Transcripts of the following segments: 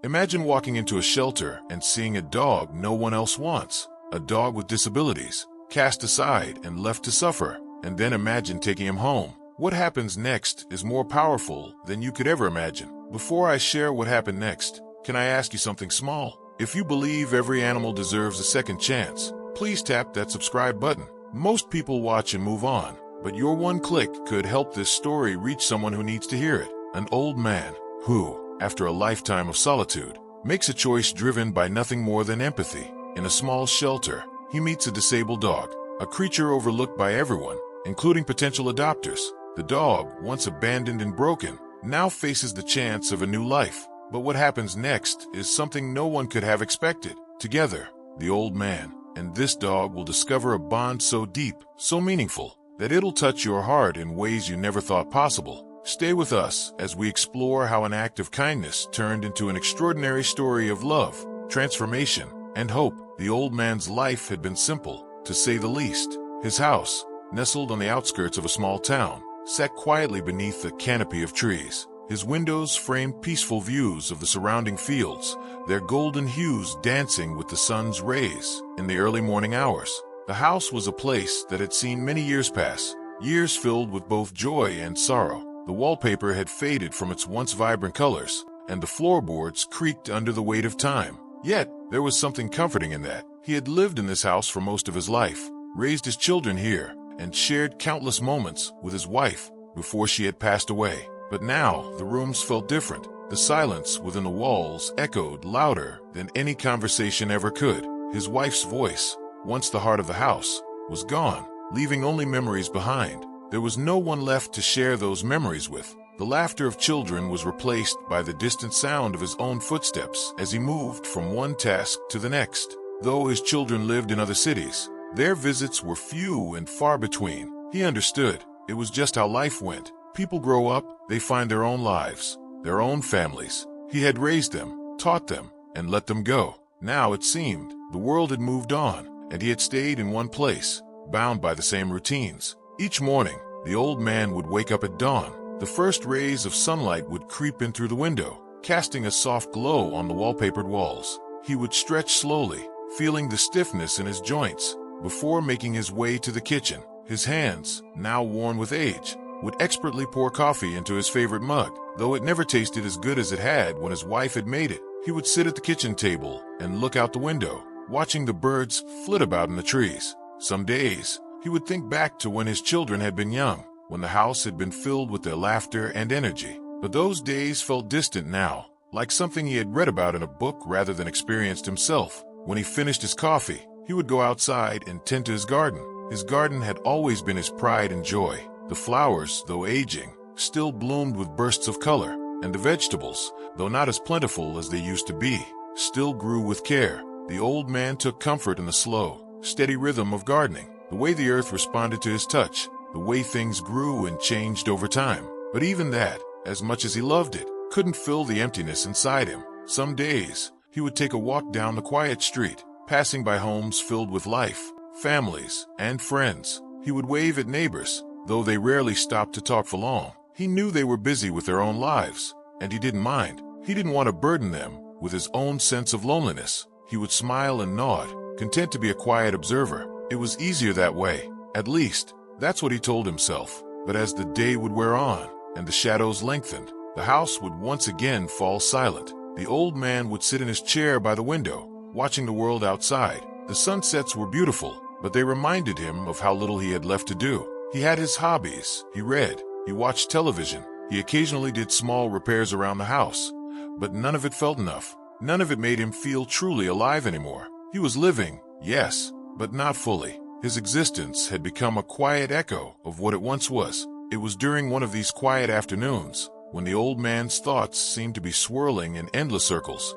Imagine walking into a shelter and seeing a dog no one else wants, a dog with disabilities, cast aside and left to suffer, and then imagine taking him home. What happens next is more powerful than you could ever imagine. Before I share what happened next, can I ask you something small? If you believe every animal deserves a second chance, please tap that subscribe button. Most people watch and move on, but your one click could help this story reach someone who needs to hear it. An old man who, after a lifetime of solitude, makes a choice driven by nothing more than empathy. In a small shelter, he meets a disabled dog, a creature overlooked by everyone, including potential adopters. The dog, once abandoned and broken, now faces the chance of a new life. But what happens next is something no one could have expected. Together, the old man and this dog will discover a bond so deep, so meaningful, that it'll touch your heart in ways you never thought possible. Stay with us as we explore how an act of kindness turned into an extraordinary story of love, transformation, and hope. The old man's life had been simple, to say the least. His house, nestled on the outskirts of a small town, sat quietly beneath a canopy of trees. His windows framed peaceful views of the surrounding fields, their golden hues dancing with the sun's rays. In the early morning hours, the house was a place that had seen many years pass, years filled with both joy and sorrow. The wallpaper had faded from its once vibrant colors, and the floorboards creaked under the weight of time. Yet, there was something comforting in that. He had lived in this house for most of his life, raised his children here, and shared countless moments with his wife before she had passed away. But now, the rooms felt different. The silence within the walls echoed louder than any conversation ever could. His wife's voice, once the heart of the house, was gone, leaving only memories behind. There was no one left to share those memories with. The laughter of children was replaced by the distant sound of his own footsteps as he moved from one task to the next. Though his children lived in other cities, their visits were few and far between. He understood. It was just how life went. People grow up, they find their own lives, their own families. He had raised them, taught them, and let them go. Now it seemed the world had moved on, and he had stayed in one place, bound by the same routines. Each morning, the old man would wake up at dawn. The first rays of sunlight would creep in through the window, casting a soft glow on the wallpapered walls. He would stretch slowly, feeling the stiffness in his joints, before making his way to the kitchen. His hands, now worn with age, would expertly pour coffee into his favorite mug. Though it never tasted as good as it had when his wife had made it, he would sit at the kitchen table and look out the window, watching the birds flit about in the trees. Some days, he would think back to when his children had been young, when the house had been filled with their laughter and energy. But those days felt distant now, like something he had read about in a book rather than experienced himself. When he finished his coffee, he would go outside and tend to his garden. His garden had always been his pride and joy. The flowers, though aging, still bloomed with bursts of color, and the vegetables, though not as plentiful as they used to be, still grew with care. The old man took comfort in the slow, steady rhythm of gardening, the way the earth responded to his touch, the way things grew and changed over time. But even that, as much as he loved it, couldn't fill the emptiness inside him. Some days, he would take a walk down the quiet street, passing by homes filled with life, families, and friends. He would wave at neighbors, though they rarely stopped to talk for long. He knew they were busy with their own lives, and he didn't mind. He didn't want to burden them with his own sense of loneliness. He would smile and nod, content to be a quiet observer. It was easier that way. At least, that's what he told himself. But as the day would wear on, and the shadows lengthened, the house would once again fall silent. The old man would sit in his chair by the window, watching the world outside. The sunsets were beautiful, but they reminded him of how little he had left to do. He had his hobbies. He read, he watched television, he occasionally did small repairs around the house, but none of it felt enough. None of it made him feel truly alive anymore. He was living, yes, but not fully. His existence had become a quiet echo of what it once was. It was during one of these quiet afternoons, when the old man's thoughts seemed to be swirling in endless circles,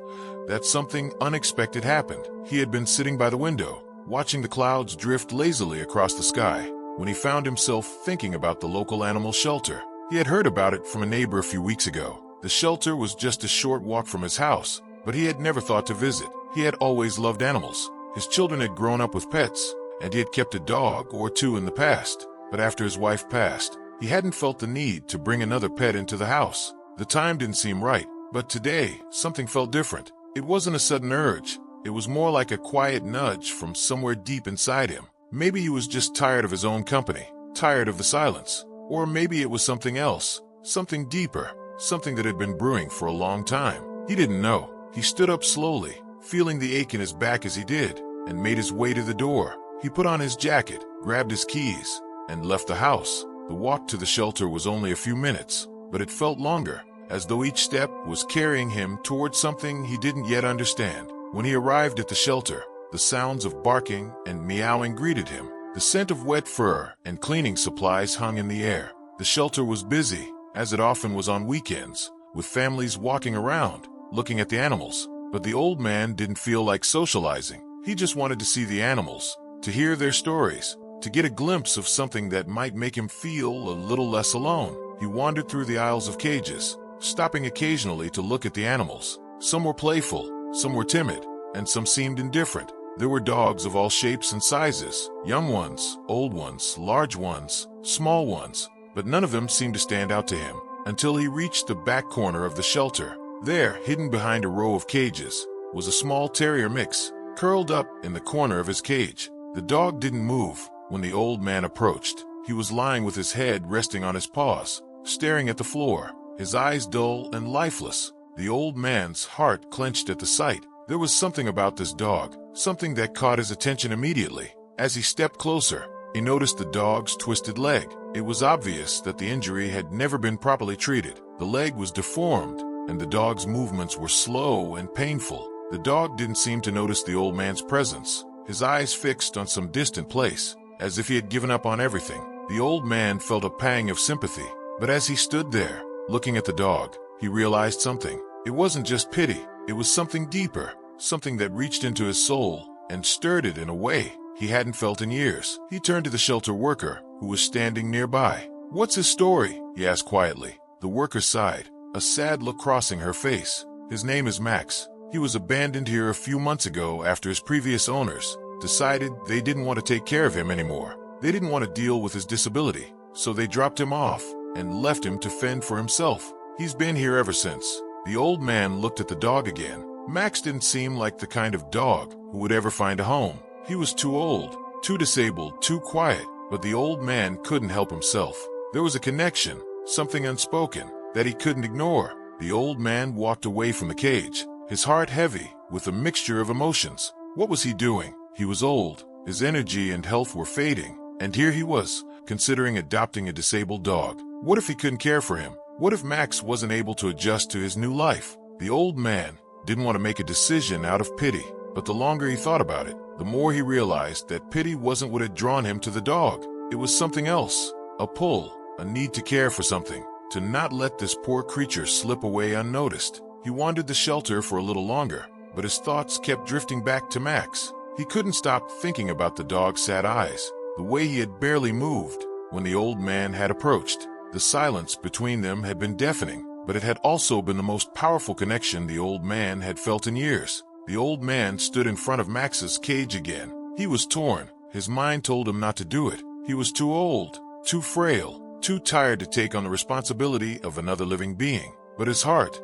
that something unexpected happened. He had been sitting by the window, watching the clouds drift lazily across the sky, when he found himself thinking about the local animal shelter. He had heard about it from a neighbor a few weeks ago. The shelter was just a short walk from his house, but he had never thought to visit. He had always loved animals. His children had grown up with pets, and he had kept a dog or two in the past. But after his wife passed, he hadn't felt the need to bring another pet into the house. The time didn't seem right, But today, something felt different. It wasn't a sudden urge. It was more like a quiet nudge from somewhere deep inside him. Maybe he was just tired of his own company, tired of the silence. Or maybe it was something else, something deeper, something that had been brewing for a long time. He didn't know. He stood up slowly, feeling the ache in his back as he did, and made his way to the door. He put on his jacket, grabbed his keys, and left the house. The walk to the shelter was only a few minutes, but it felt longer, as though each step was carrying him towards something he didn't yet understand. When he arrived at the shelter, the sounds of barking and meowing greeted him. The scent of wet fur and cleaning supplies hung in the air. The shelter was busy, as it often was on weekends, with families walking around, looking at the animals. But the old man didn't feel like socializing. He just wanted to see the animals, to hear their stories, to get a glimpse of something that might make him feel a little less alone. He wandered through the aisles of cages, stopping occasionally to look at the animals. Some were playful, some were timid, and some seemed indifferent. There were dogs of all shapes and sizes, young ones, old ones, large ones, small ones, but none of them seemed to stand out to him until he reached the back corner of the shelter. There, hidden behind a row of cages, was a small terrier mix, curled up in the corner of his cage. The dog didn't move when the old man approached. He was lying with his head resting on his paws, staring at the floor, his eyes dull and lifeless. The old man's heart clenched at the sight. There was something about this dog, something that caught his attention immediately. As he stepped closer, he noticed the dog's twisted leg. It was obvious that the injury had never been properly treated. The leg was deformed, and the dog's movements were slow and painful. The dog didn't seem to notice the old man's presence, his eyes fixed on some distant place, as if he had given up on everything. The old man felt a pang of sympathy, but as he stood there, looking at the dog, he realized something. It wasn't just pity, it was something deeper, something that reached into his soul and stirred it in a way he hadn't felt in years. He turned to the shelter worker, who was standing nearby. "What's his story?" he asked quietly. The worker sighed, a sad look crossing her face. "His name is Max. He was abandoned here a few months ago after his previous owners decided they didn't want to take care of him anymore. They didn't want to deal with his disability, so they dropped him off and left him to fend for himself. He's been here ever since." The old man looked at the dog again. Max didn't seem like the kind of dog who would ever find a home. He was too old, too disabled, too quiet, but the old man couldn't help himself. There was a connection, something unspoken, that he couldn't ignore. The old man walked away from the cage, his heart heavy with a mixture of emotions. What was he doing? He was old, his energy and health were fading, and here he was, considering adopting a disabled dog. What if he couldn't care for him? What if Max wasn't able to adjust to his new life? The old man didn't want to make a decision out of pity, but the longer he thought about it, the more he realized that pity wasn't what had drawn him to the dog. It was something else, a pull, a need to care for something, to not let this poor creature slip away unnoticed. He wandered the shelter for a little longer, but his thoughts kept drifting back to Max. He couldn't stop thinking about the dog's sad eyes, the way he had barely moved when the old man had approached. The silence between them had been deafening, but it had also been the most powerful connection the old man had felt in years. The old man stood in front of Max's cage again. He was torn. His mind told him not to do it. He was too old, too frail, too tired to take on the responsibility of another living being. But his heart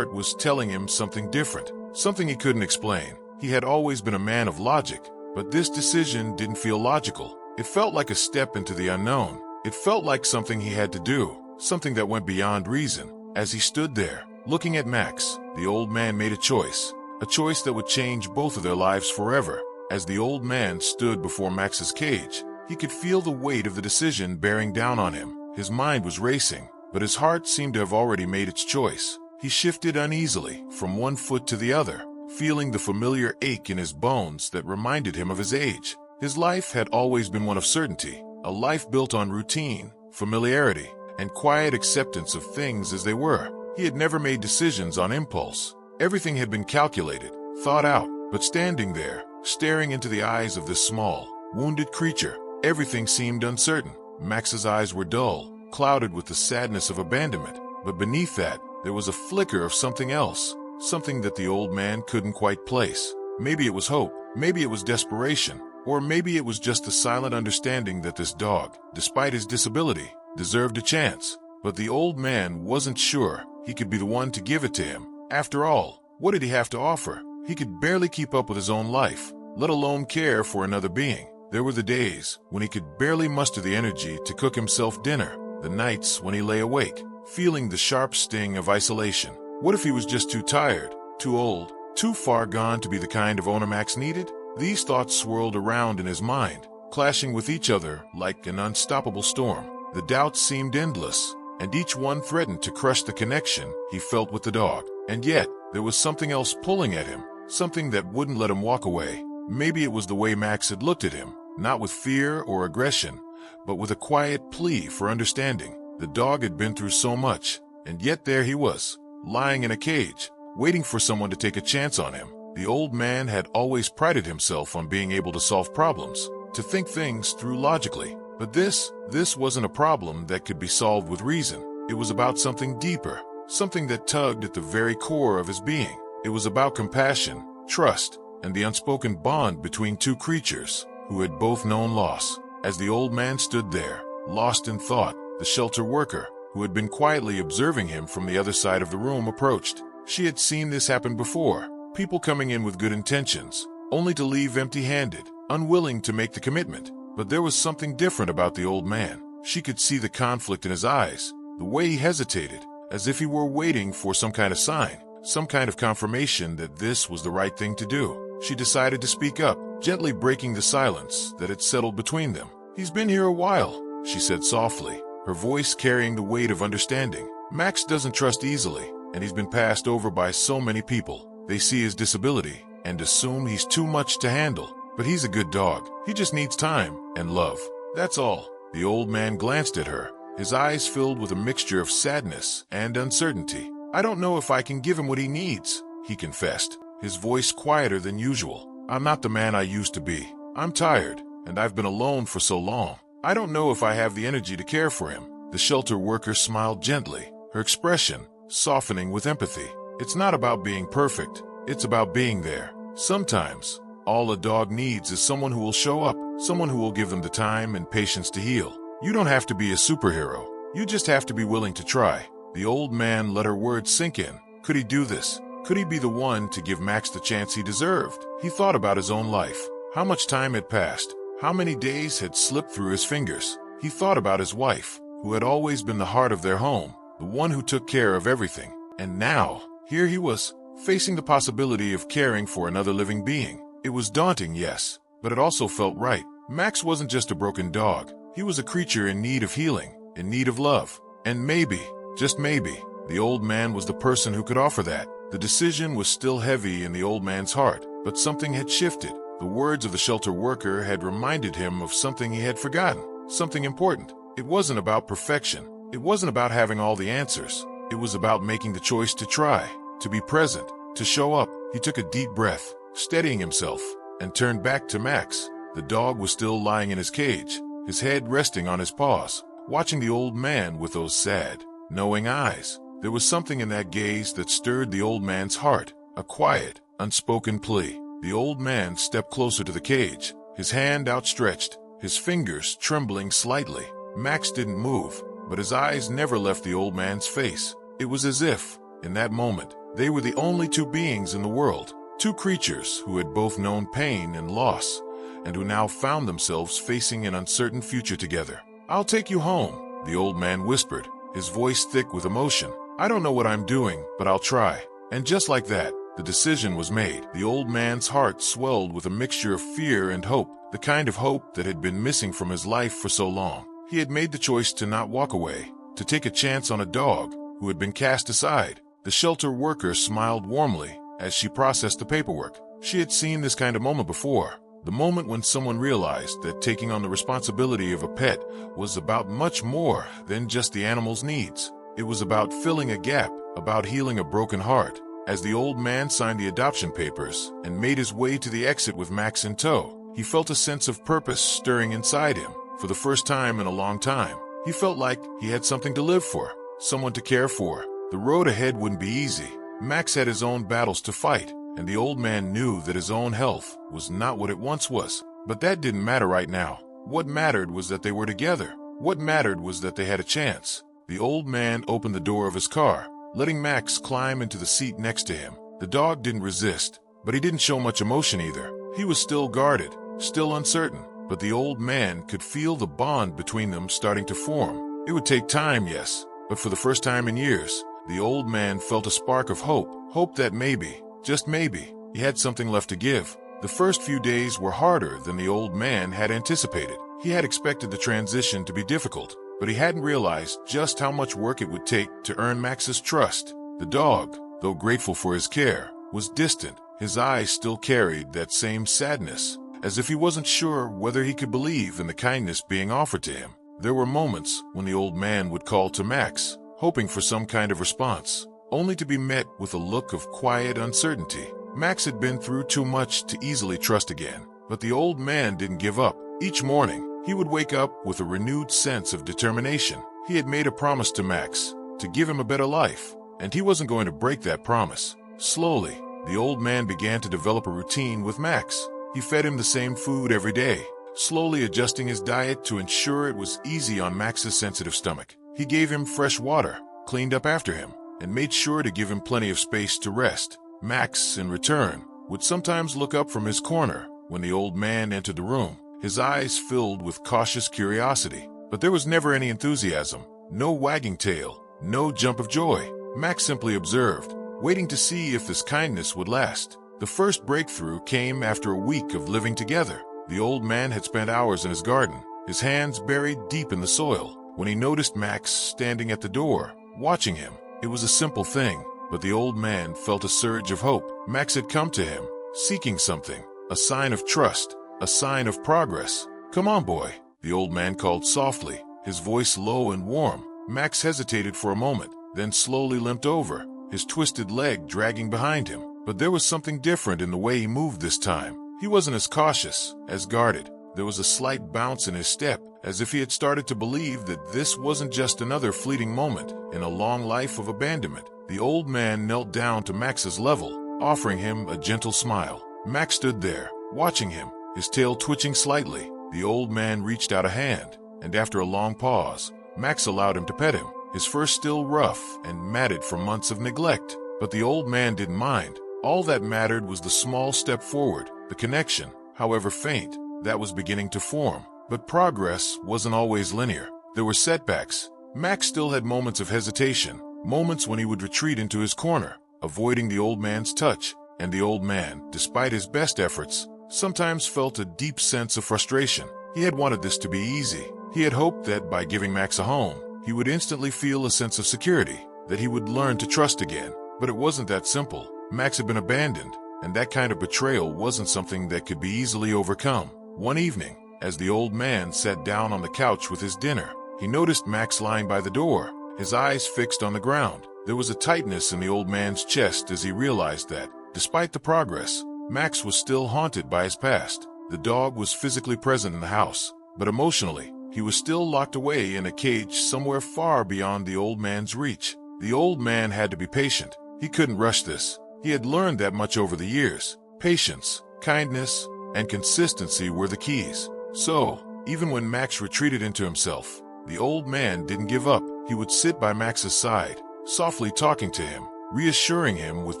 was telling him something different, something he couldn't explain. He had always been a man of logic, but this decision didn't feel logical. It felt like a step into the unknown. It felt like something he had to do, something that went beyond reason. As he stood there, looking at Max, the old man made a choice that would change both of their lives forever. As the old man stood before Max's cage, he could feel the weight of the decision bearing down on him. His mind was racing, but his heart seemed to have already made its choice. He shifted uneasily from one foot to the other, feeling the familiar ache in his bones that reminded him of his age. His life had always been one of certainty, a life built on routine, familiarity, and quiet acceptance of things as they were. He had never made decisions on impulse. Everything had been calculated, thought out, but standing there, staring into the eyes of this small, wounded creature, everything seemed uncertain. Max's eyes were dull, clouded with the sadness of abandonment, but beneath that, there was a flicker of something else, something that the old man couldn't quite place. Maybe it was hope, maybe it was desperation, or maybe it was just the silent understanding that this dog, despite his disability, deserved a chance. But the old man wasn't sure he could be the one to give it to him. After all, what did he have to offer? He could barely keep up with his own life, let alone care for another being. There were the days when he could barely muster the energy to cook himself dinner, the nights when he lay awake, feeling the sharp sting of isolation. What if he was just too tired, too old, too far gone to be the kind of owner Max needed? These thoughts swirled around in his mind, clashing with each other like an unstoppable storm. The doubts seemed endless, and each one threatened to crush the connection he felt with the dog. And yet, there was something else pulling at him, something that wouldn't let him walk away. Maybe it was the way Max had looked at him, not with fear or aggression, but with a quiet plea for understanding. The dog had been through so much, and yet there he was, lying in a cage, waiting for someone to take a chance on him. The old man had always prided himself on being able to solve problems, to think things through logically. But this wasn't a problem that could be solved with reason. It was about something deeper, something that tugged at the very core of his being. It was about compassion, trust, and the unspoken bond between two creatures who had both known loss. As the old man stood there, lost in thought, the shelter worker, who had been quietly observing him from the other side of the room, approached. She had seen this happen before, people coming in with good intentions, only to leave empty-handed, unwilling to make the commitment. But there was something different about the old man. She could see the conflict in his eyes, the way he hesitated, as if he were waiting for some kind of sign, some kind of confirmation that this was the right thing to do. She decided to speak up, gently breaking the silence that had settled between them. "He's been here a while," she said softly, her voice carrying the weight of understanding. "Max doesn't trust easily, and he's been passed over by so many people. They see his disability and assume he's too much to handle. But he's a good dog. He just needs time and love. That's all." The old man glanced at her, his eyes filled with a mixture of sadness and uncertainty. "I don't know if I can give him what he needs," he confessed, his voice quieter than usual. "I'm not the man I used to be. I'm tired, and I've been alone for so long. I don't know if I have the energy to care for him." The shelter worker smiled gently, her expression softening with empathy. "It's not about being perfect. It's about being there. Sometimes, all a dog needs is someone who will show up, someone who will give them the time and patience to heal. You don't have to be a superhero. You just have to be willing to try." The old man let her words sink in. Could he do this? Could he be the one to give Max the chance he deserved? He thought about his own life. How much time had passed? How many days had slipped through his fingers? He thought about his wife, who had always been the heart of their home, the one who took care of everything. And now, here he was, facing the possibility of caring for another living being. It was daunting, yes, but it also felt right. Max wasn't just a broken dog. He was a creature in need of healing, in need of love. And maybe, just maybe, the old man was the person who could offer that. The decision was still heavy in the old man's heart, but something had shifted. The words of the shelter worker had reminded him of something he had forgotten, something important. It wasn't about perfection. It wasn't about having all the answers. It was about making the choice to try, to be present, to show up. He took a deep breath, steadying himself, and turned back to Max. The dog was still lying in his cage, his head resting on his paws, watching the old man with those sad, knowing eyes. There was something in that gaze that stirred the old man's heart, a quiet, unspoken plea. The old man stepped closer to the cage, his hand outstretched, his fingers trembling slightly. Max didn't move, but his eyes never left the old man's face. It was as if, in that moment, they were the only two beings in the world, two creatures who had both known pain and loss, and who now found themselves facing an uncertain future together. "I'll take you home," the old man whispered, his voice thick with emotion. "I don't know what I'm doing, but I'll try." And just like that, the decision was made. The old man's heart swelled with a mixture of fear and hope, the kind of hope that had been missing from his life for so long. He had made the choice to not walk away, to take a chance on a dog who had been cast aside. The shelter worker smiled warmly as she processed the paperwork. She had seen this kind of moment before, the moment when someone realized that taking on the responsibility of a pet was about much more than just the animal's needs. It was about filling a gap, about healing a broken heart. As the old man signed the adoption papers and made his way to the exit with Max in tow, he felt a sense of purpose stirring inside him. For the first time in a long time, he felt like he had something to live for, someone to care for. The road ahead wouldn't be easy. Max had his own battles to fight, and the old man knew that his own health was not what it once was. But that didn't matter right now. What mattered was that they were together. What mattered was that they had a chance. the old man opened the door of his car, letting Max climb into the seat next to him. The dog didn't resist, but he didn't show much emotion either. He was still guarded, still uncertain, but the old man could feel the bond between them starting to form. It would take time, yes, but for the first time in years, the old man felt a spark of hope. Hope that maybe, just maybe, he had something left to give. The first few days were harder than the old man had anticipated. He had expected the transition to be difficult, but he hadn't realized just how much work it would take to earn Max's trust. The dog, though grateful for his care, was distant. His eyes still carried that same sadness, as if he wasn't sure whether he could believe in the kindness being offered to him. There were moments when the old man would call to Max, hoping for some kind of response, only to be met with a look of quiet uncertainty. Max had been through too much to easily trust again, but the old man didn't give up. Each morning, he would wake up with a renewed sense of determination. He had made a promise to Max, to give him a better life, and he wasn't going to break that promise. Slowly, the old man began to develop a routine with Max. He fed him the same food every day, slowly adjusting his diet to ensure it was easy on Max's sensitive stomach. He gave him fresh water, cleaned up after him, and made sure to give him plenty of space to rest. Max, in return, would sometimes look up from his corner when the old man entered the room, his eyes filled with cautious curiosity. But there was never any enthusiasm, no wagging tail, no jump of joy. Max simply observed, waiting to see if this kindness would last. The first breakthrough came after a week of living together. The old man had spent hours in his garden, his hands buried deep in the soil, when he noticed Max standing at the door, watching him. It was a simple thing, but the old man felt a surge of hope. Max had come to him, seeking something, a sign of trust, a sign of progress. "Come on, boy," the old man called softly, his voice low and warm. Max hesitated for a moment, then slowly limped over, his twisted leg dragging behind him. But there was something different in the way he moved this time. He wasn't as cautious, as guarded. There was a slight bounce in his step, as if he had started to believe that this wasn't just another fleeting moment in a long life of abandonment. The old man knelt down to Max's level, offering him a gentle smile. Max stood there, watching him, his tail twitching slightly. The old man reached out a hand, and after a long pause, Max allowed him to pet him, his fur still rough and matted from months of neglect. But the old man didn't mind. All that mattered was the small step forward, the connection, however faint, that was beginning to form. But progress wasn't always linear. There were setbacks. Max still had moments of hesitation, moments when he would retreat into his corner, avoiding the old man's touch. And the old man, despite his best efforts, sometimes felt a deep sense of frustration. He had wanted this to be easy. He had hoped that by giving Max a home, he would instantly feel a sense of security, that he would learn to trust again. But it wasn't that simple. Max had been abandoned, and that kind of betrayal wasn't something that could be easily overcome. One evening, as the old man sat down on the couch with his dinner, he noticed Max lying by the door, his eyes fixed on the ground. There was a tightness in the old man's chest as he realized that, despite the progress, Max was still haunted by his past. The dog was physically present in the house, but emotionally, he was still locked away in a cage somewhere far beyond the old man's reach. The old man had to be patient. He couldn't rush this. He had learned that much over the years. Patience, kindness, and consistency were the keys. So, even when Max retreated into himself, the old man didn't give up. He would sit by Max's side, softly talking to him, reassuring him with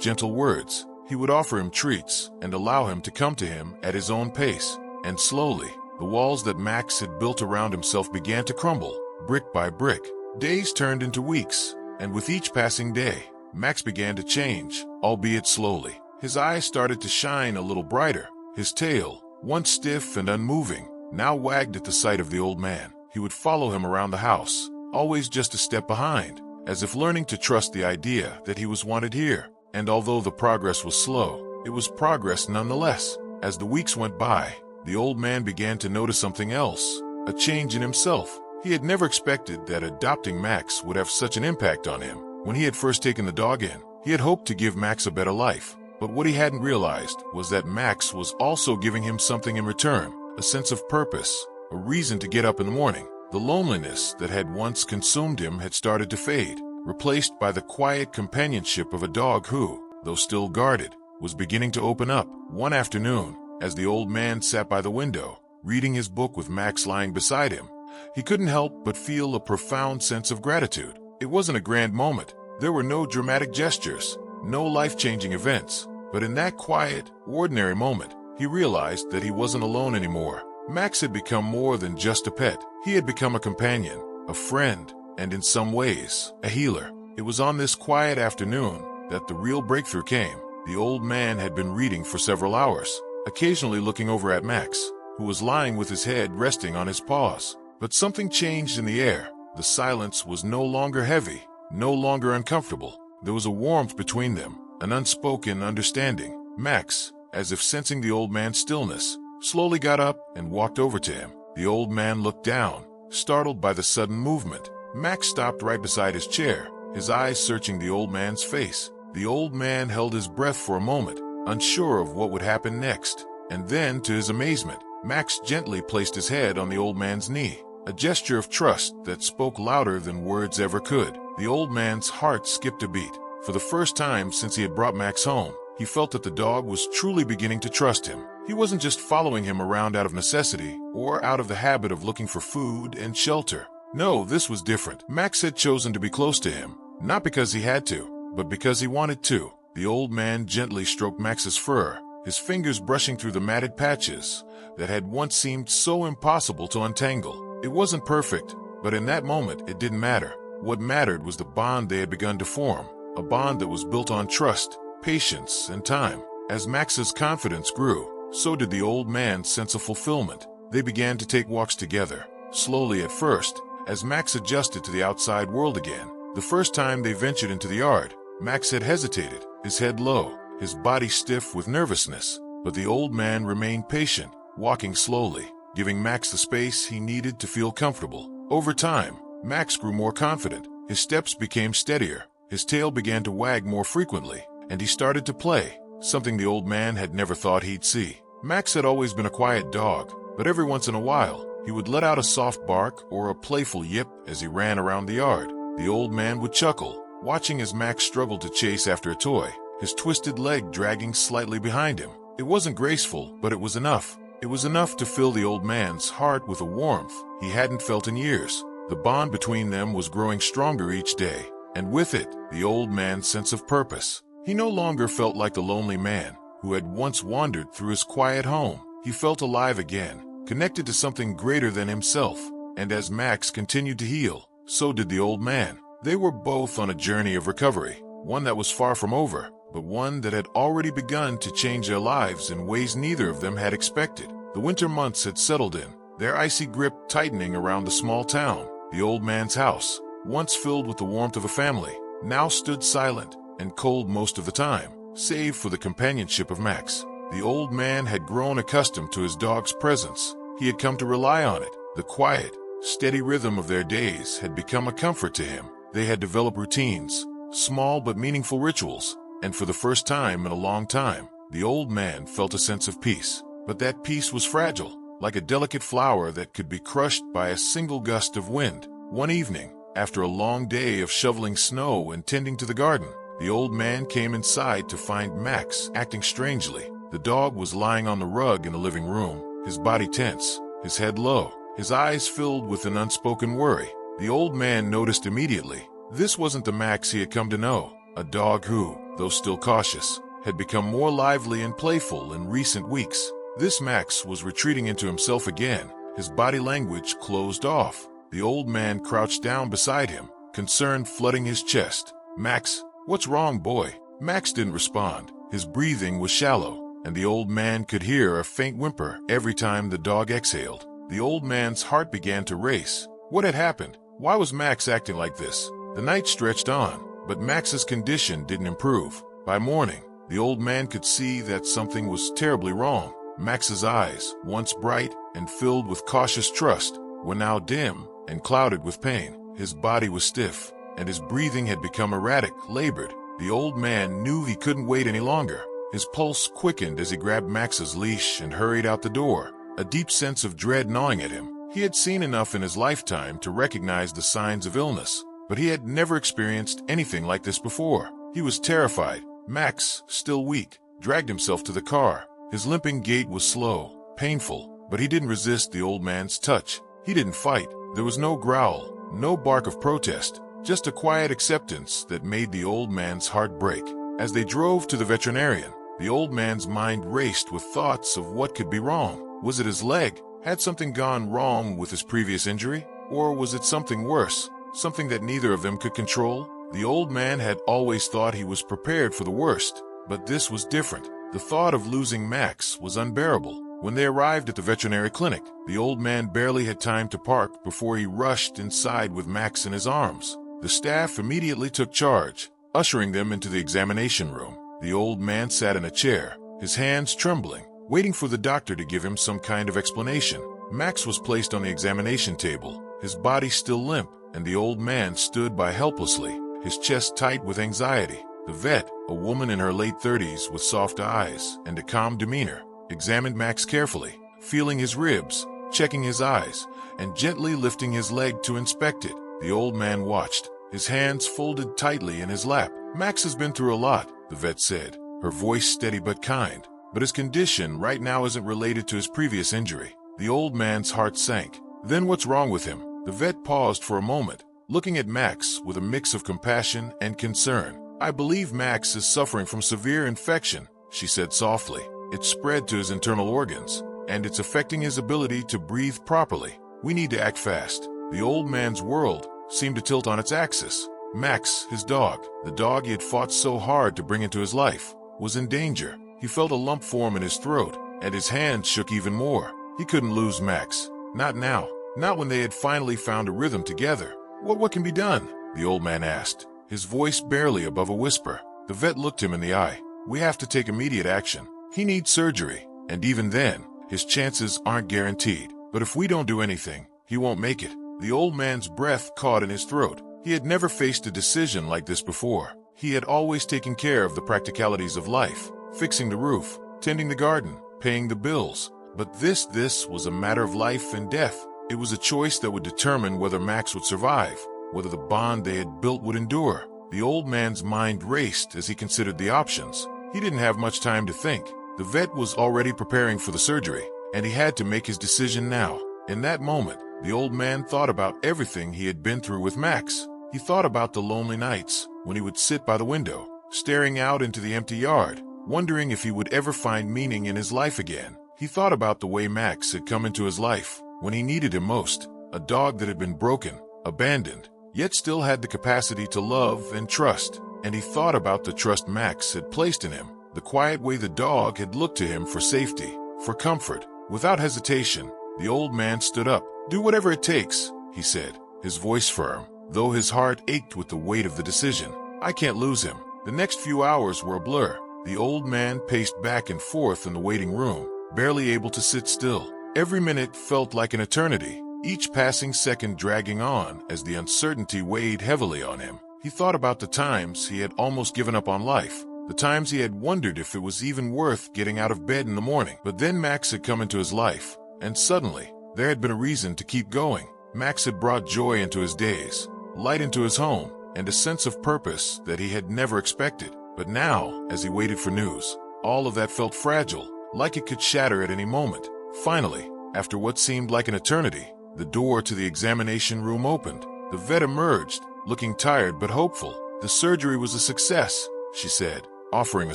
gentle words. He would offer him treats and allow him to come to him at his own pace. And slowly, the walls that Max had built around himself began to crumble, brick by brick. Days turned into weeks, and with each passing day, Max began to change, albeit slowly. His eyes started to shine a little brighter. His tail, once stiff and unmoving, now wagged at the sight of the old man. He would follow him around the house, always just a step behind, as if learning to trust the idea that he was wanted here. And although the progress was slow, it was progress nonetheless. As the weeks went by, the old man began to notice something else, a change in himself. He had never expected that adopting Max would have such an impact on him. When he had first taken the dog in, he had hoped to give Max a better life. But what he hadn't realized was that Max was also giving him something in return, a sense of purpose, a reason to get up in the morning. The loneliness that had once consumed him had started to fade, replaced by the quiet companionship of a dog who, though still guarded, was beginning to open up. One afternoon, as the old man sat by the window, reading his book with Max lying beside him, he couldn't help but feel a profound sense of gratitude. It wasn't a grand moment. There were no dramatic gestures, no life-changing events. But in that quiet, ordinary moment, he realized that he wasn't alone anymore. Max had become more than just a pet. He had become a companion, a friend, and in some ways, a healer. It was on this quiet afternoon that the real breakthrough came. The old man had been reading for several hours, occasionally looking over at Max, who was lying with his head resting on his paws. But something changed in the air. The silence was no longer heavy, no longer uncomfortable. There was a warmth between them, an unspoken understanding. Max, as if sensing the old man's stillness, slowly got up and walked over to him. The old man looked down, startled by the sudden movement. Max stopped right beside his chair, his eyes searching the old man's face. The old man held his breath for a moment, unsure of what would happen next. And then, to his amazement, Max gently placed his head on the old man's knee, a gesture of trust that spoke louder than words ever could. The old man's heart skipped a beat. For the first time since he had brought Max home, he felt that the dog was truly beginning to trust him. He wasn't just following him around out of necessity or out of the habit of looking for food and shelter. No, this was different. Max had chosen to be close to him, not because he had to, but because he wanted to. The old man gently stroked Max's fur, his fingers brushing through the matted patches that had once seemed so impossible to untangle. It wasn't perfect, but in that moment it didn't matter. What mattered was the bond they had begun to form, a bond that was built on trust, patience, and time. As Max's confidence grew, so did the old man's sense of fulfillment. They began to take walks together, slowly at first, as Max adjusted to the outside world again. The first time they ventured into the yard, Max had hesitated, his head low, his body stiff with nervousness. But the old man remained patient, walking slowly, giving Max the space he needed to feel comfortable. Over time, Max grew more confident. His steps became steadier, his tail began to wag more frequently, and he started to play, something the old man had never thought he'd see. Max had always been a quiet dog, but every once in a while, he would let out a soft bark or a playful yip as he ran around the yard. The old man would chuckle, watching as Max struggled to chase after a toy, his twisted leg dragging slightly behind him. It wasn't graceful, but it was enough. It was enough to fill the old man's heart with a warmth he hadn't felt in years. The bond between them was growing stronger each day, and with it, the old man's sense of purpose. He no longer felt like the lonely man who had once wandered through his quiet home. He felt alive again, connected to something greater than himself. And as Max continued to heal, so did the old man. They were both on a journey of recovery, one that was far from over, but one that had already begun to change their lives in ways neither of them had expected. The winter months had settled in, their icy grip tightening around the small town. The old man's house, once filled with the warmth of a family, now stood silent and cold most of the time, save for the companionship of Max. The old man had grown accustomed to his dog's presence. He had come to rely on it. The quiet, steady rhythm of their days had become a comfort to him. They had developed routines, small but meaningful rituals, and for the first time in a long time, the old man felt a sense of peace. But that peace was fragile, like a delicate flower that could be crushed by a single gust of wind. One evening, after a long day of shoveling snow and tending to the garden, the old man came inside to find Max acting strangely. The dog was lying on the rug in the living room, his body tense, his head low, his eyes filled with an unspoken worry. The old man noticed immediately. This wasn't the Max he had come to know, a dog who, though still cautious, had become more lively and playful in recent weeks. This Max was retreating into himself again, his body language closed off. The old man crouched down beside him, concern flooding his chest. "Max, what's wrong, boy?" Max didn't respond. His breathing was shallow, and the old man could hear a faint whimper every time the dog exhaled. The old man's heart began to race. What had happened? Why was Max acting like this? The night stretched on, but Max's condition didn't improve. By morning, the old man could see that something was terribly wrong. Max's eyes, once bright and filled with cautious trust, were now dim and clouded with pain. His body was stiff, and his breathing had become erratic, labored. The old man knew he couldn't wait any longer. His pulse quickened as he grabbed Max's leash and hurried out the door, a deep sense of dread gnawing at him. He had seen enough in his lifetime to recognize the signs of illness, but he had never experienced anything like this before. He was terrified. Max, still weak, dragged himself to the car. His limping gait was slow, painful, but he didn't resist the old man's touch. He didn't fight. There was no growl, no bark of protest, just a quiet acceptance that made the old man's heart break. As they drove to the veterinarian, the old man's mind raced with thoughts of what could be wrong. Was it his leg? Had something gone wrong with his previous injury? Or was it something worse, something that neither of them could control? The old man had always thought he was prepared for the worst, but this was different. The thought of losing Max was unbearable. When they arrived at the veterinary clinic, the old man barely had time to park before he rushed inside with Max in his arms. The staff immediately took charge, ushering them into the examination room. The old man sat in a chair, his hands trembling, waiting for the doctor to give him some kind of explanation. Max was placed on the examination table, his body still limp, and the old man stood by helplessly, his chest tight with anxiety. The vet, a woman in her late 30s with soft eyes and a calm demeanor, examined Max carefully, feeling his ribs, checking his eyes, and gently lifting his leg to inspect it. The old man watched, his hands folded tightly in his lap. Max has been through a lot, the vet said, her voice steady but kind. But his condition right now isn't related to his previous injury. The old man's heart sank. Then what's wrong with him? The vet paused for a moment, looking at Max with a mix of compassion and concern. I believe Max is suffering from severe infection, she said softly. It's spread to his internal organs, and it's affecting his ability to breathe properly. We need to act fast. The old man's world seemed to tilt on its axis. Max, his dog, the dog he had fought so hard to bring into his life, was in danger. He felt a lump form in his throat, and his hands shook even more. He couldn't lose Max. Not now. Not when they had finally found a rhythm together. What can be done? The old man asked, his voice barely above a whisper. The vet looked him in the eye. We have to take immediate action. He needs surgery, and even then, his chances aren't guaranteed. But if we don't do anything, he won't make it. The old man's breath caught in his throat. He had never faced a decision like this before. He had always taken care of the practicalities of life, fixing the roof, tending the garden, paying the bills. But this was a matter of life and death. It was a choice that would determine whether Max would survive, whether the bond they had built would endure. The old man's mind raced as he considered the options. He didn't have much time to think. The vet was already preparing for the surgery, and he had to make his decision now. In that moment, the old man thought about everything he had been through with Max. He thought about the lonely nights when he would sit by the window, staring out into the empty yard, wondering if he would ever find meaning in his life again. He thought about the way Max had come into his life when he needed him most, a dog that had been broken, abandoned, yet still had the capacity to love and trust. And he thought about the trust Max had placed in him, the quiet way the dog had looked to him for safety, for comfort. Without hesitation, the old man stood up. Do whatever it takes, he said, his voice firm, though his heart ached with the weight of the decision. I can't lose him. The next few hours were a blur. The old man paced back and forth in the waiting room, barely able to sit still. Every minute felt like an eternity, each passing second dragging on as the uncertainty weighed heavily on him. He thought about the times he had almost given up on life, the times he had wondered if it was even worth getting out of bed in the morning. But then Max had come into his life, and suddenly, there had been a reason to keep going. Max had brought joy into his days, light into his home, and a sense of purpose that he had never expected. But now, as he waited for news, all of that felt fragile, like it could shatter at any moment. Finally, after what seemed like an eternity, the door to the examination room opened. The vet emerged, looking tired but hopeful. The surgery was a success, she said, offering a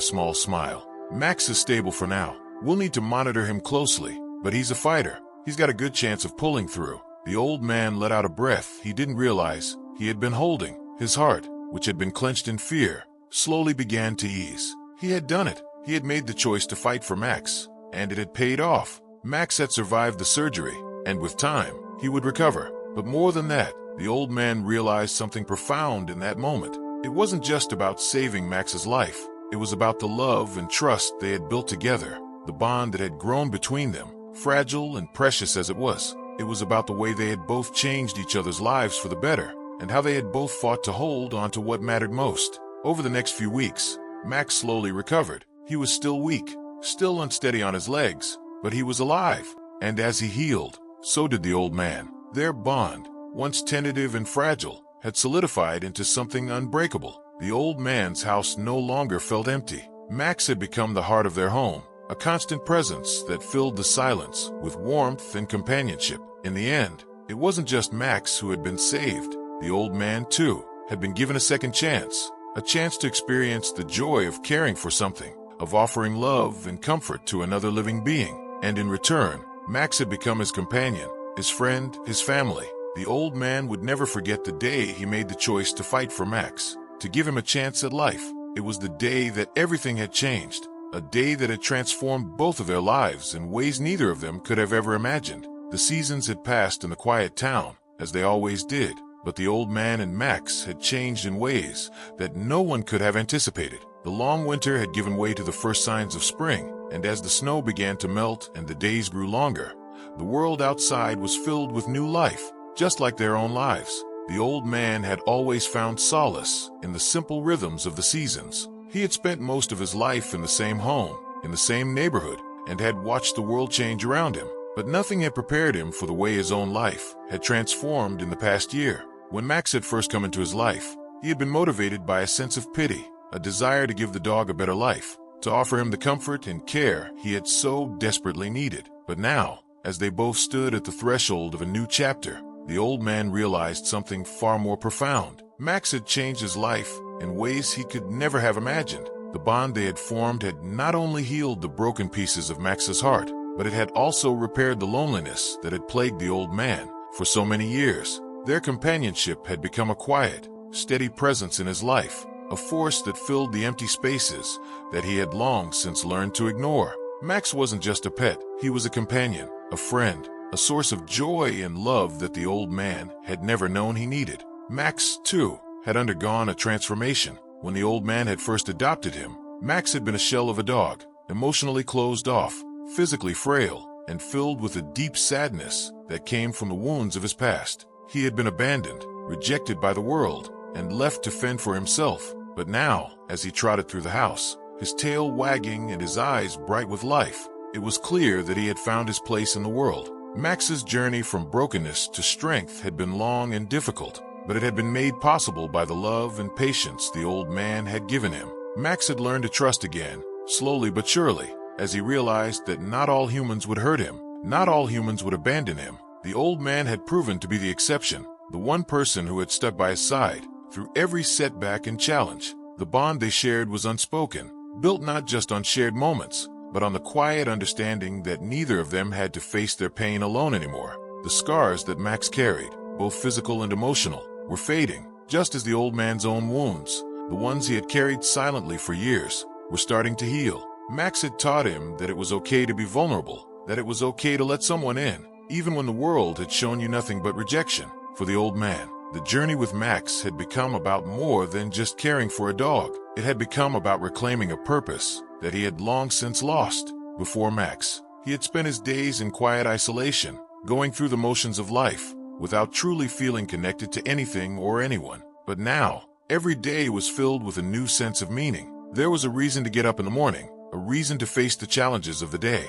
small smile. Max is stable for now. We'll need to monitor him closely, but he's a fighter. He's got a good chance of pulling through. The old man let out a breath he didn't realize he had been holding. His heart, which had been clenched in fear, slowly began to ease. He had done it. He had made the choice to fight for Max, and it had paid off. Max had survived the surgery, and with time, he would recover. But more than that, the old man realized something profound in that moment. It wasn't just about saving Max's life. It was about the love and trust they had built together, the bond that had grown between them, fragile and precious as it was. It was about the way they had both changed each other's lives for the better, and how they had both fought to hold on to what mattered most. Over the next few weeks, Max slowly recovered. He was still weak, still unsteady on his legs, but he was alive. And as he healed, so did the old man. Their bond, once tentative and fragile, had solidified into something unbreakable. The old man's house no longer felt empty. Max had become the heart of their home, a constant presence that filled the silence with warmth and companionship. In the end, It wasn't just Max who had been saved. The old man, too, had been given a second chance. A chance to experience the joy of caring for something, of offering love and comfort to another living being. And in return, Max had become his companion, his friend, his family. The old man would never forget the day he made the choice to fight for Max, to give him a chance at life. It was the day that everything had changed, a day that had transformed both of their lives in ways neither of them could have ever imagined. The seasons had passed in the quiet town, as they always did, but the old man and Max had changed in ways that no one could have anticipated. The long winter had given way to the first signs of spring, and as the snow began to melt and the days grew longer, the world outside was filled with new life, just like their own lives. The old man had always found solace in the simple rhythms of the seasons. He had spent most of his life in the same home, in the same neighborhood, and had watched the world change around him. But nothing had prepared him for the way his own life had transformed in the past year. When Max had first come into his life, he had been motivated by a sense of pity, a desire to give the dog a better life, to offer him the comfort and care he had so desperately needed. But now, as they both stood at the threshold of a new chapter, the old man realized something far more profound. Max had changed his life in ways he could never have imagined. The bond they had formed had not only healed the broken pieces of Max's heart, but it had also repaired the loneliness that had plagued the old man for so many years. Their companionship had become a quiet, steady presence in his life, a force that filled the empty spaces that he had long since learned to ignore. Max wasn't just a pet, he was a companion, a friend, a source of joy and love that the old man had never known he needed. Max, too, had undergone a transformation. When the old man had first adopted him, Max had been a shell of a dog, emotionally closed off, physically frail, and filled with a deep sadness that came from the wounds of his past. He had been abandoned, rejected by the world, and left to fend for himself. But now, as he trotted through the house, his tail wagging and his eyes bright with life, it was clear that he had found his place in the world. Max's journey from brokenness to strength had been long and difficult, but it had been made possible by the love and patience the old man had given him. Max had learned to trust again, slowly but surely, as he realized that not all humans would hurt him, not all humans would abandon him. The old man had proven to be the exception, the one person who had stuck by his side through every setback and challenge. The bond they shared was unspoken, built not just on shared moments, but on the quiet understanding that neither of them had to face their pain alone anymore. The scars that Max carried, both physical and emotional, were fading, just as the old man's own wounds, the ones he had carried silently for years, were starting to heal. Max had taught him that it was okay to be vulnerable, that it was okay to let someone in, even when the world had shown you nothing but rejection. For the old man, the journey with Max had become about more than just caring for a dog. It had become about reclaiming a purpose that he had long since lost. Before Max, he had spent his days in quiet isolation, going through the motions of life, without truly feeling connected to anything or anyone. But now, every day was filled with a new sense of meaning. There was a reason to get up in the morning, a reason to face the challenges of the day,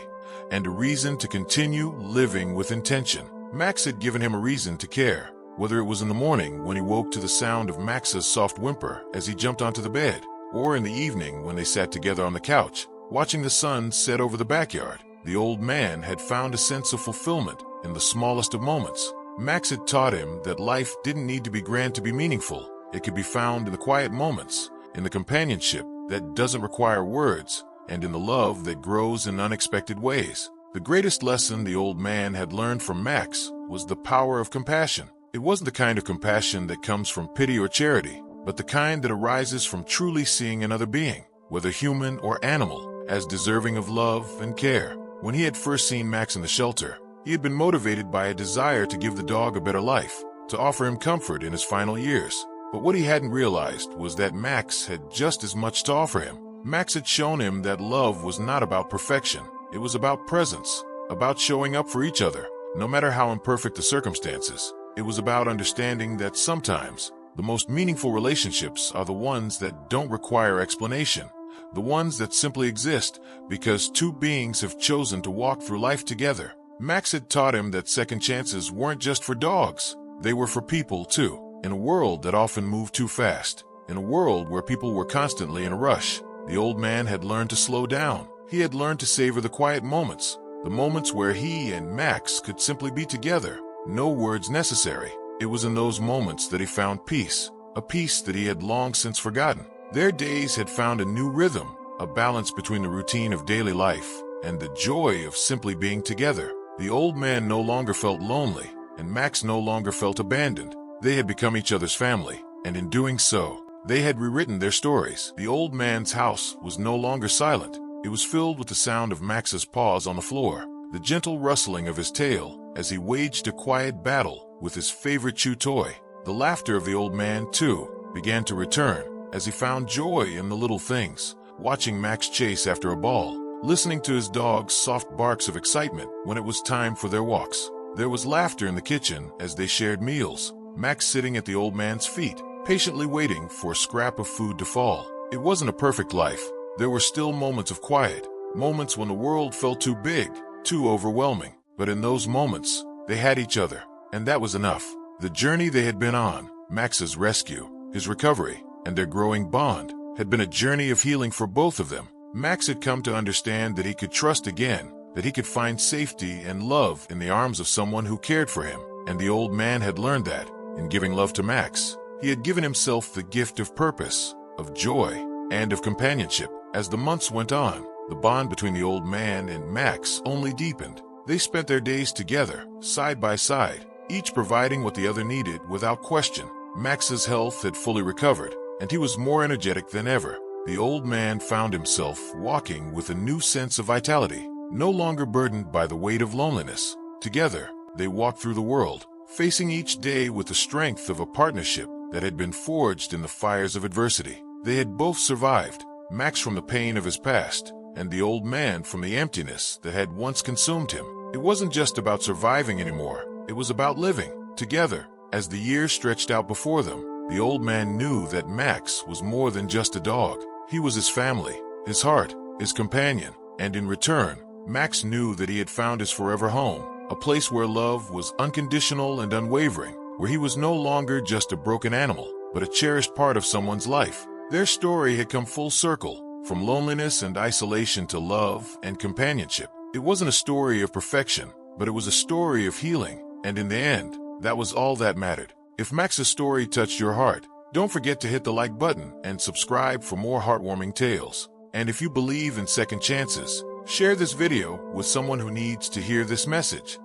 and a reason to continue living with intention. Max had given him a reason to care, whether it was in the morning when he woke to the sound of Max's soft whimper as he jumped onto the bed, or in the evening when they sat together on the couch, watching the sun set over the backyard. The old man had found a sense of fulfillment in the smallest of moments. Max had taught him that life didn't need to be grand to be meaningful. It could be found in the quiet moments, in the companionship that doesn't require words, and in the love that grows in unexpected ways. The greatest lesson the old man had learned from Max was the power of compassion. It wasn't the kind of compassion that comes from pity or charity, but the kind that arises from truly seeing another being, whether human or animal, as deserving of love and care. When he had first seen Max in the shelter, he had been motivated by a desire to give the dog a better life, to offer him comfort in his final years. But what he hadn't realized was that Max had just as much to offer him. Max had shown him that love was not about perfection. It was about presence, about showing up for each other, no matter how imperfect the circumstances. It was about understanding that sometimes the most meaningful relationships are the ones that don't require explanation, the ones that simply exist because two beings have chosen to walk through life together. Max had taught him that second chances weren't just for dogs, they were for people too. In a world that often moved too fast, in a world where people were constantly in a rush, the old man had learned to slow down. He had learned to savor the quiet moments, the moments where he and Max could simply be together, no words necessary. It was in those moments that he found peace, a peace that he had long since forgotten. Their days had found a new rhythm, a balance between the routine of daily life and the joy of simply being together. The old man no longer felt lonely, and Max no longer felt abandoned. They had become each other's family, and in doing so, they had rewritten their stories. The old man's house was no longer silent. It was filled with the sound of Max's paws on the floor, the gentle rustling of his tail as he waged a quiet battle with his favorite chew toy. The laughter of the old man, too, began to return as he found joy in the little things, watching Max chase after a ball, listening to his dog's soft barks of excitement when it was time for their walks. There was laughter in the kitchen as they shared meals, Max sitting at the old man's feet, patiently waiting for a scrap of food to fall. It wasn't a perfect life. There were still moments of quiet, moments when the world felt too big, too overwhelming. But in those moments, they had each other, and that was enough. The journey they had been on, Max's rescue, his recovery, and their growing bond, had been a journey of healing for both of them. Max had come to understand that he could trust again, that he could find safety and love in the arms of someone who cared for him. And the old man had learned that, in giving love to Max, he had given himself the gift of purpose, of joy, and of companionship. As the months went on, the bond between the old man and Max only deepened. They spent their days together, side by side, each providing what the other needed without question. Max's health had fully recovered, and he was more energetic than ever. The old man found himself walking with a new sense of vitality, no longer burdened by the weight of loneliness. Together, they walked through the world, facing each day with the strength of a partnership that had been forged in the fires of adversity. They had both survived, Max from the pain of his past, and the old man from the emptiness that had once consumed him. It wasn't just about surviving anymore, it was about living together. As the years stretched out before them, the old man knew that Max was more than just a dog. He was his family, his heart, his companion, and in return, Max knew that he had found his forever home, a place where love was unconditional and unwavering, where he was no longer just a broken animal, but a cherished part of someone's life. Their story had come full circle, from loneliness and isolation to love and companionship. It wasn't a story of perfection, but it was a story of healing, and in the end, that was all that mattered. If Max's story touched your heart, don't forget to hit the like button and subscribe for more heartwarming tales. And if you believe in second chances, share this video with someone who needs to hear this message.